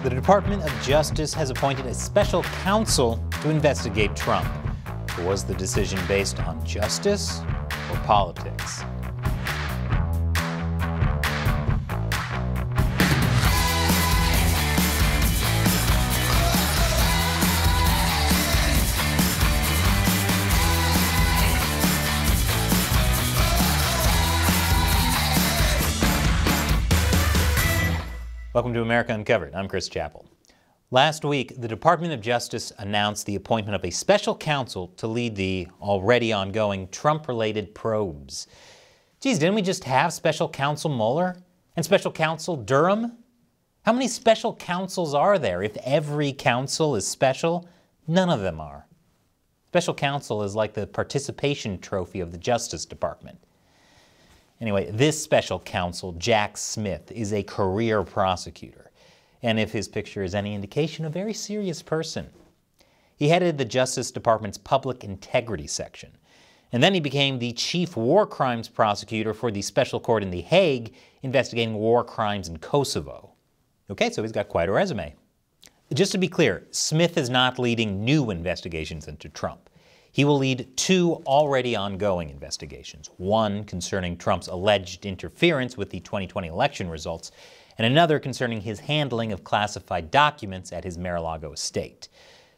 The Department of Justice has appointed a special counsel to investigate Trump. But was the decision based on justice or politics? Welcome to America Uncovered. I'm Chris Chappell. Last week, the Department of Justice announced the appointment of a special counsel to lead the already ongoing Trump-related probes. Geez, didn't we just have Special Counsel Mueller and Special Counsel Durham? How many special counsels are there? If every counsel is special, none of them are. Special counsel is like the participation trophy of the Justice Department. Anyway, this special counsel, Jack Smith, is a career prosecutor, and if his picture is any indication, a very serious person. He headed the Justice Department's Public Integrity Section, and then he became the chief war crimes prosecutor for the special court in The Hague investigating war crimes in Kosovo. Okay, so he's got quite a resume. Just to be clear, Smith is not leading new investigations into Trump. He will lead two already ongoing investigations, one concerning Trump's alleged interference with the 2020 election results, and another concerning his handling of classified documents at his Mar-a-Lago estate.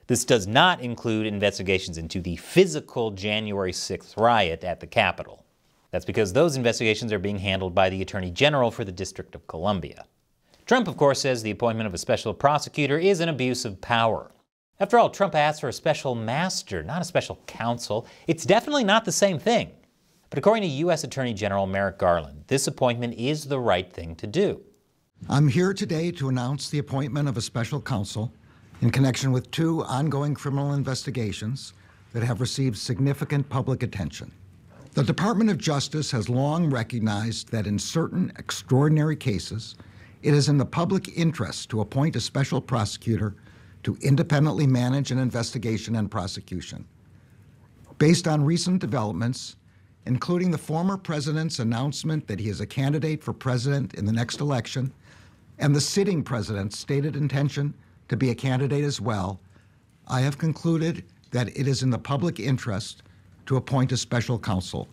This does not include investigations into the physical January 6th riot at the Capitol. That's because those investigations are being handled by the Attorney General for the District of Columbia. Trump, of course, says the appointment of a special prosecutor is an abuse of power. After all, Trump asked for a special master, not a special counsel. It's definitely not the same thing. But according to U.S. Attorney General Merrick Garland, this appointment is the right thing to do. I'm here today to announce the appointment of a special counsel in connection with two ongoing criminal investigations that have received significant public attention. The Department of Justice has long recognized that in certain extraordinary cases, it is in the public interest to appoint a special prosecutor to independently manage an investigation and prosecution. Based on recent developments, including the former president's announcement that he is a candidate for president in the next election, and the sitting president's stated intention to be a candidate as well, I have concluded that it is in the public interest to appoint a special counsel.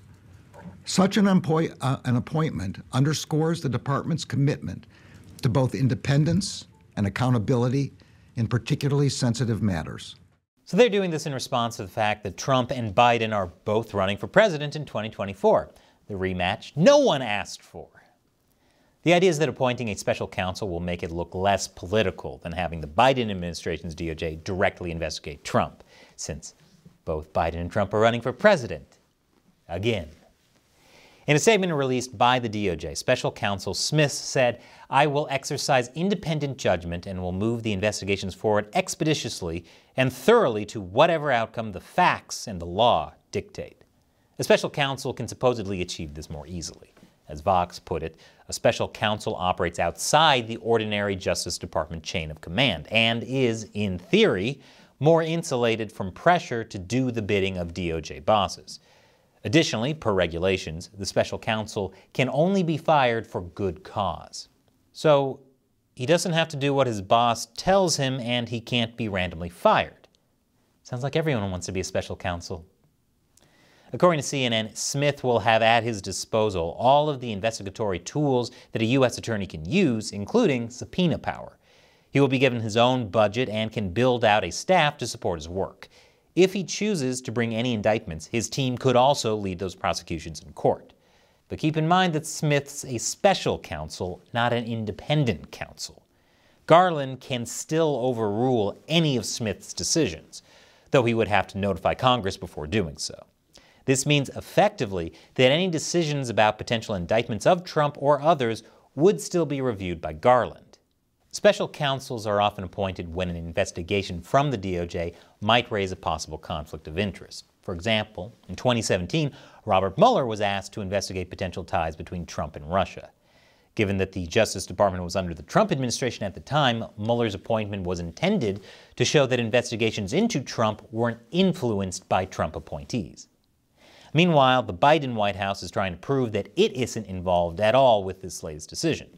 Such an appointment underscores the department's commitment to both independence and accountability in particularly sensitive matters. So they're doing this in response to the fact that Trump and Biden are both running for president in 2024, the rematch no one asked for. The idea is that appointing a special counsel will make it look less political than having the Biden administration's DOJ directly investigate Trump, since both Biden and Trump are running for president. Again. In a statement released by the DOJ, Special Counsel Smith said, "I will exercise independent judgment and will move the investigations forward expeditiously and thoroughly to whatever outcome the facts and the law dictate." A special counsel can supposedly achieve this more easily. As Vox put it, a special counsel operates outside the ordinary Justice Department chain of command and is, in theory, more insulated from pressure to do the bidding of DOJ bosses. Additionally, per regulations, the special counsel can only be fired for good cause. So he doesn't have to do what his boss tells him, and he can't be randomly fired. Sounds like everyone wants to be a special counsel. According to CNN, Smith will have at his disposal all of the investigatory tools that a U.S. attorney can use, including subpoena power. He will be given his own budget and can build out a staff to support his work. If he chooses to bring any indictments, his team could also lead those prosecutions in court. But keep in mind that Smith's a special counsel, not an independent counsel. Garland can still overrule any of Smith's decisions, though he would have to notify Congress before doing so. This means effectively that any decisions about potential indictments of Trump or others would still be reviewed by Garland. Special counsels are often appointed when an investigation from the DOJ might raise a possible conflict of interest. For example, in 2017, Robert Mueller was asked to investigate potential ties between Trump and Russia. Given that the Justice Department was under the Trump administration at the time, Mueller's appointment was intended to show that investigations into Trump weren't influenced by Trump appointees. Meanwhile, the Biden White House is trying to prove that it isn't involved at all with this latest decision.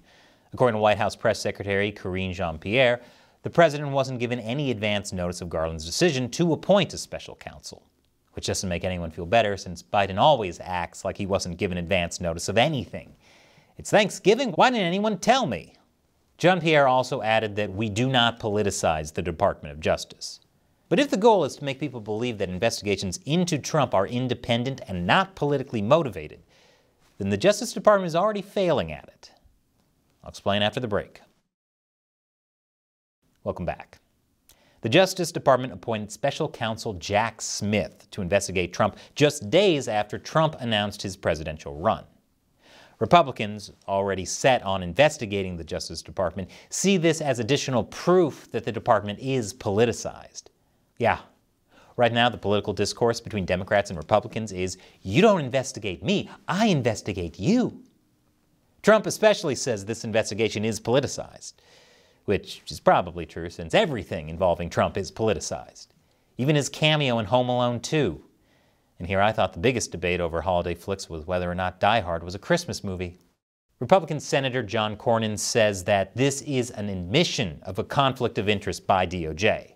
According to White House Press Secretary Karine Jean-Pierre, the president wasn't given any advance notice of Garland's decision to appoint a special counsel, which doesn't make anyone feel better since Biden always acts like he wasn't given advance notice of anything. It's Thanksgiving, why didn't anyone tell me? Jean-Pierre also added that we do not politicize the Department of Justice. But if the goal is to make people believe that investigations into Trump are independent and not politically motivated, then the Justice Department is already failing at it. I'll explain after the break. Welcome back. The Justice Department appointed special counsel Jack Smith to investigate Trump just days after Trump announced his presidential run. Republicans, already set on investigating the Justice Department, see this as additional proof that the department is politicized. Yeah, right now the political discourse between Democrats and Republicans is, you don't investigate me, I investigate you. Trump especially says this investigation is politicized, which is probably true since everything involving Trump is politicized. Even his cameo in Home Alone 2. And here I thought the biggest debate over holiday flicks was whether or not Die Hard was a Christmas movie. Republican Senator John Cornyn says that this is an admission of a conflict of interest by DOJ.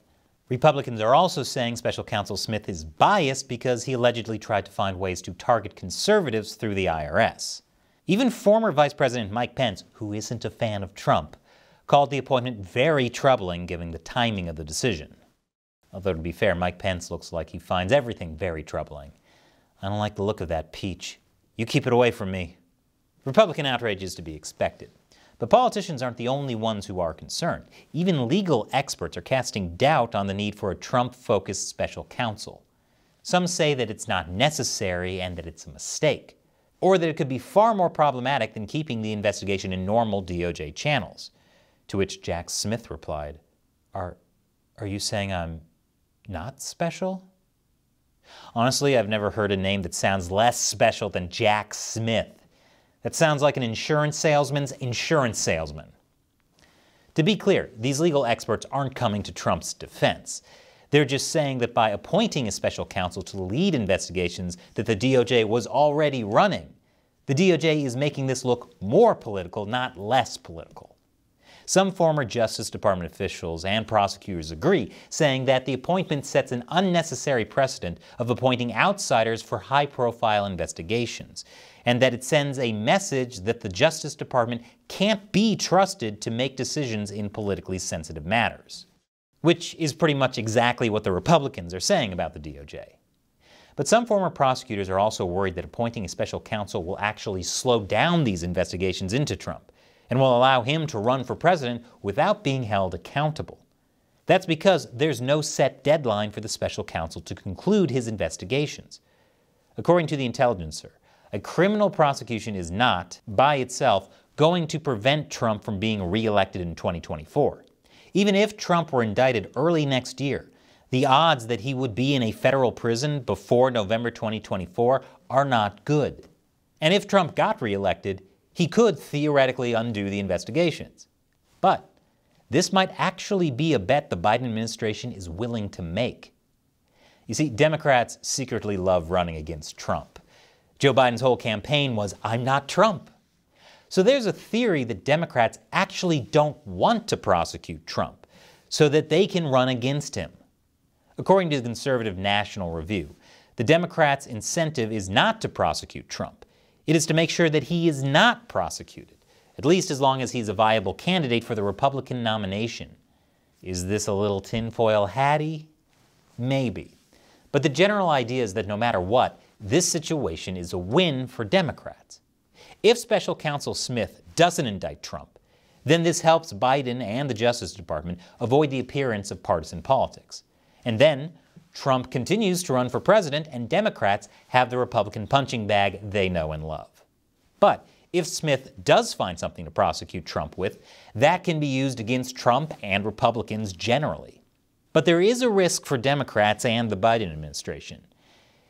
Republicans are also saying Special Counsel Smith is biased because he allegedly tried to find ways to target conservatives through the IRS. Even former Vice President Mike Pence, who isn't a fan of Trump, called the appointment very troubling given the timing of the decision. Although to be fair, Mike Pence looks like he finds everything very troubling. I don't like the look of that peach. You keep it away from me. Republican outrage is to be expected. But politicians aren't the only ones who are concerned. Even legal experts are casting doubt on the need for a Trump-focused special counsel. Some say that it's not necessary and that it's a mistake, or that it could be far more problematic than keeping the investigation in normal DOJ channels. To which Jack Smith replied, Are you saying I'm not special? Honestly, I've never heard a name that sounds less special than Jack Smith. That sounds like an insurance salesman's insurance salesman. To be clear, these legal experts aren't coming to Trump's defense. They're just saying that by appointing a special counsel to lead investigations that the DOJ was already running, the DOJ is making this look more political, not less political. Some former Justice Department officials and prosecutors agree, saying that the appointment sets an unnecessary precedent of appointing outsiders for high-profile investigations, and that it sends a message that the Justice Department can't be trusted to make decisions in politically sensitive matters. Which is pretty much exactly what the Republicans are saying about the DOJ. But some former prosecutors are also worried that appointing a special counsel will actually slow down these investigations into Trump, and will allow him to run for president without being held accountable. That's because there's no set deadline for the special counsel to conclude his investigations. According to The Intelligencer, a criminal prosecution is not, by itself, going to prevent Trump from being re-elected in 2024. Even if Trump were indicted early next year, the odds that he would be in a federal prison before November 2024 are not good. And if Trump got re-elected, he could theoretically undo the investigations. But this might actually be a bet the Biden administration is willing to make. You see, Democrats secretly love running against Trump. Joe Biden's whole campaign was, "I'm not Trump." So there's a theory that Democrats actually don't want to prosecute Trump so that they can run against him. According to the conservative National Review, the Democrats' incentive is not to prosecute Trump. It is to make sure that he is not prosecuted, at least as long as he's a viable candidate for the Republican nomination. Is this a little tinfoil hatty? Maybe. But the general idea is that no matter what, this situation is a win for Democrats. If Special Counsel Smith doesn't indict Trump, then this helps Biden and the Justice Department avoid the appearance of partisan politics. And then Trump continues to run for president, and Democrats have the Republican punching bag they know and love. But if Smith does find something to prosecute Trump with, that can be used against Trump and Republicans generally. But there is a risk for Democrats and the Biden administration.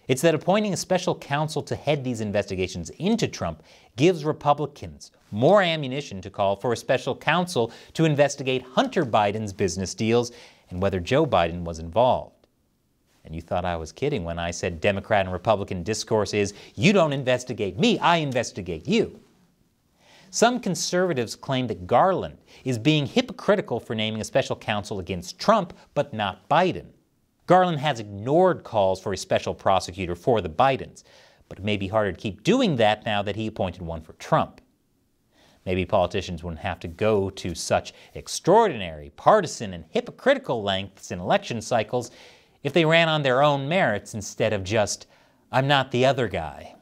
It's that appointing a special counsel to head these investigations into Trump gives Republicans more ammunition to call for a special counsel to investigate Hunter Biden's business deals and whether Joe Biden was involved. And you thought I was kidding when I said Democrat and Republican discourse is, you don't investigate me, I investigate you. Some conservatives claim that Garland is being hypocritical for naming a special counsel against Trump, but not Biden. Garland has ignored calls for a special prosecutor for the Bidens, but it may be harder to keep doing that now that he appointed one for Trump. Maybe politicians wouldn't have to go to such extraordinary, partisan, and hypocritical lengths in election cycles if they ran on their own merits instead of just, "I'm not the other guy."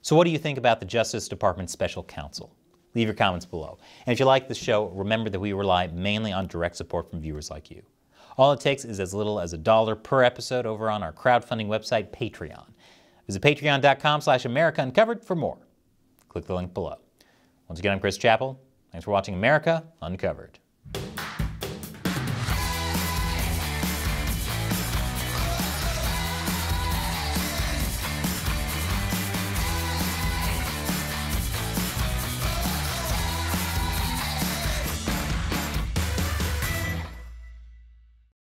So what do you think about the Justice Department's special counsel? Leave your comments below. And if you like this show, remember that we rely mainly on direct support from viewers like you. All it takes is as little as $1 per episode over on our crowdfunding website, Patreon. Visit patreon.com/America Uncovered for more. Click the link below. Once again, I'm Chris Chappell. Thanks for watching America Uncovered.